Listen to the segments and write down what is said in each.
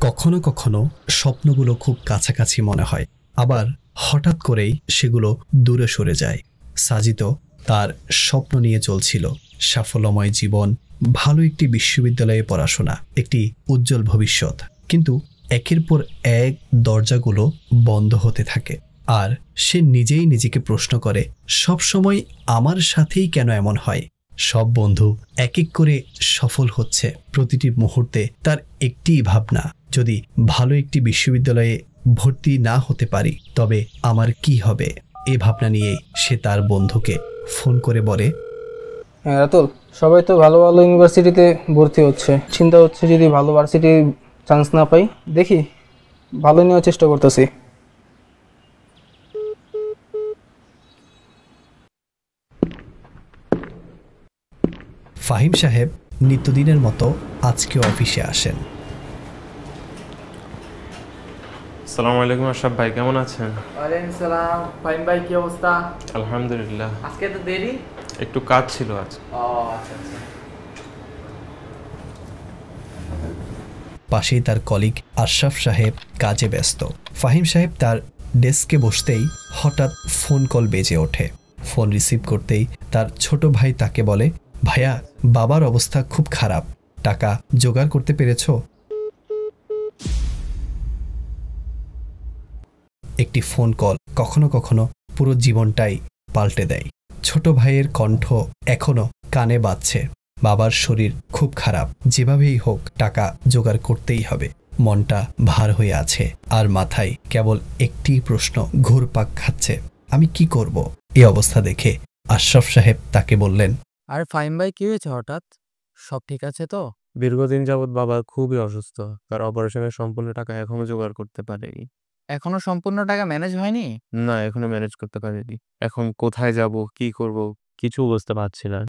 কখনো কখনো স্বপ্নগুলো খুব কাছাকাছি মনে হয়, আবার হঠাৎ করেই সেগুলো দূরে সরে যায়। সাজিদ তার স্বপ্ন নিয়ে চলছিল, সাফল্যময় জীবন, ভালো একটি বিশ্ববিদ্যালয়ে পড়াশোনা, একটি উজ্জ্বল ভবিষ্যৎ। কিন্তু একের পর এক দরজাগুলো বন্ধ হতে থাকে, আর সে নিজেই নিজেকে প্রশ্ন করে, সবসময় আমার সাথেই কেন এমন হয়? সব বন্ধু এক এক করে সফল হচ্ছে, প্রতিটি মুহূর্তে তার একটিই ভাবনা, যদি ভালো একটি বিশ্ববিদ্যালয়ে ভর্তি না হতে পারি তবে আমার কি হবে? এই ভাবনা নিয়ে সে তার বন্ধুকে ফোন করে বলে, হ্যাঁ রাতুল, সবাই তো ভালো ভালো ইউনিভার্সিটিতে ভর্তি হচ্ছে, চিন্তা হচ্ছে যদি ভালো ভার্সিটি চান্স না পাই, দেখি ভালো নেওয়ার চেষ্টা করতেছি। ফাহিম সাহেব নিত্যদিনের মতো আজকে অফিসে আসেন। আসসালামু আলাইকুম আশরাফ ভাই, কেমন আছেন? ওয়ালাইকুম সালাম। ফাহিম ভাই, কি অবস্থা? আলহামদুলিল্লাহ। আজকে তো দেরি? একটু কাজ ছিল আজ। ও আচ্ছা আচ্ছা। পাশেই তার কলিগ আশরাফ সাহেব কাজে ব্যস্ত। ফাহিম সাহেব তার ডেস্কে বসতেই হঠাৎ ফোন কল বেজে ওঠে। ফোন রিসিভ করতেই তার ছোট ভাই তাকে বলে, ভাইয়া, বাবার অবস্থা খুব খারাপ, টাকা জোগাড় করতে পেরেছ? একটি ফোন কল কখনো কখনো পুরো জীবনটাই পাল্টে দেয়। ছোট ভাইয়ের কণ্ঠ এখনো কানে বাজছে, বাবার শরীর খুব খারাপ, যেভাবেই হোক টাকা জোগাড় করতেই হবে। মনটা ভার হয়ে আছে, আর মাথায় কেবল একটি প্রশ্ন ঘুরপাক খাচ্ছে, আমি কি করব? এই অবস্থা দেখে আশরাফ সাহেব তাকে বললেন, আর ফাহিম ভাই, কি হয়েছে হঠাৎ? সব ঠিক আছে তো? দীর্ঘদিন যাবৎ বাবা খুবই অসুস্থ, তার অপারেশনের সম্পূর্ণ টাকা এখনো জোগাড় করতে পারেনি। এখনো সম্পূর্ণ টাকা ম্যানেজ হয়নি? না, এখনো ম্যানেজ করতে পারিনি। এখন কোথায় যাব, কি করব, কিছু বুঝতে পারছি না।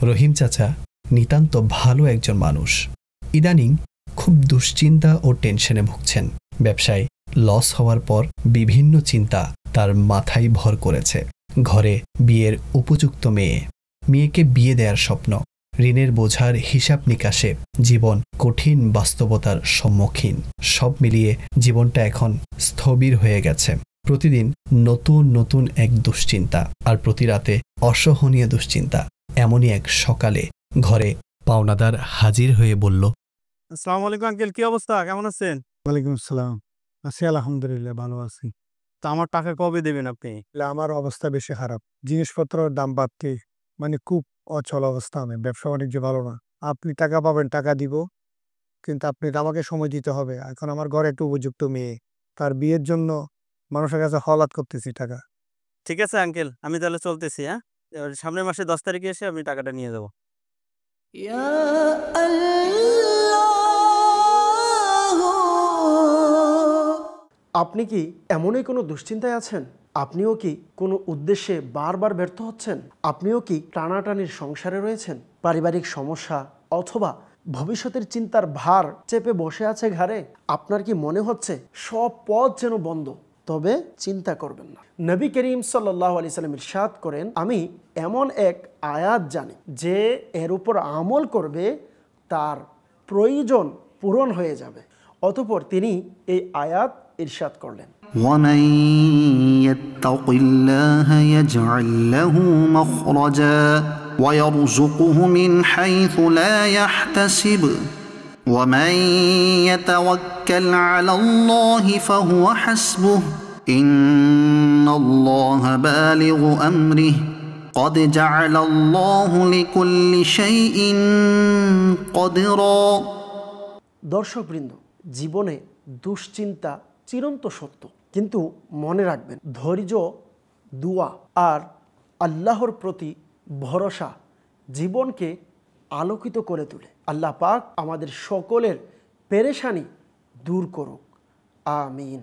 রহিম চাচা নিতান্ত ভালো একজন মানুষ। ইদানিং খুব দুশ্চিন্তা ও টেনশনে ভুগছেন। ব্যবসায় লস হওয়ার পর বিভিন্ন চিন্তা তার মাথায় ভর করেছে। ঘরে বিয়ের উপযুক্ত মেয়েকে বিয়ে দেওয়ার স্বপ্ন, ঋণের বোঝার হিসাব নিকাশে জীবন কঠিন বাস্তবতার সম্মুখীন। সব মিলিয়ে জীবনটা এখন স্থবির হয়ে গেছে। প্রতিদিন নতুন নতুন এক দুশ্চিন্তা, আর প্রতি রাতে অসহনীয় দুশ্চিন্তা। এমনই এক সকালে ঘরে পাওনাদার হাজির হয়ে বলল, আসসালামু আলাইকুম আঙ্কেল, কি অবস্থা, কেমন আছেন? ওয়ালাইকুম আসসালাম। আছি আলহামদুলিল্লাহ, ভালো আছি। তা আমার টাকা কবে দেবেন আপনি? আমার অবস্থা বেশি খারাপ, জিনিসপত্রের দাম বাড়তে মানে খুব অচল অবস্থা, আমি ব্যবসা বাণিজ্য ভালো না। আপনি টাকা পাবেন, টাকা দিব, কিন্তু আপনি আমাকে সময় দিতে হবে। এখন আমার ঘরে একটা উপযুক্ত মেয়ে, তার বিয়ের জন্য মানুষের কাছে হলাত করতেছি টাকা। ঠিক আছে আঙ্কেল, আমি তাহলে চলতেছি। হ্যাঁ, এবার সামনের মাসে 10 তারিখে এসে আমি টাকাটা নিয়ে যাবো। আপনি কি এমনই কোনো দুশ্চিন্তায় আছেন? আপনিও কি কোনো উদ্দেশ্যে বারবার ব্যর্থ হচ্ছেন? আপনিও কি টানাটানির সংসারে রয়েছেন? পারিবারিক সমস্যা অথবা ভবিষ্যতের চিন্তার ভার চেপে বসে আছে ঘাড়ে? আপনার কি মনে হচ্ছে সব পথ যেন বন্ধ? তবে চিন্তা করবেন না। নবী করিম সাল্লাল্লাহু আলাইহি সাল্লাম ইরশাদ করেন, আমি এমন এক আয়াত জানি যে এর উপর আমল করবে তার প্রয়োজন পূরণ হয়ে যাবে। অতঃপর তিনি এই আয়াত ইরশাদ করলেন, ومن يتق الله يجعل له مخرجا ويرزقه من حيث لا يحتسب ومن يتوكل على الله فهو حسبه إن الله بالغ أمره قد جعل الله لكل شيء قدرا। দর্শকবৃন্দ, জীবনে দুশ্চিন্তা চিরন্ত সত্য, কিন্তু মনে রাখবেন ধৈর্য, দোয়া আর আল্লাহর প্রতি ভরসা জীবনকে আলোকিত করে তোলে। আল্লাহ পাক আমাদের সকলের পেরেশানি দূর করুক, আমিন।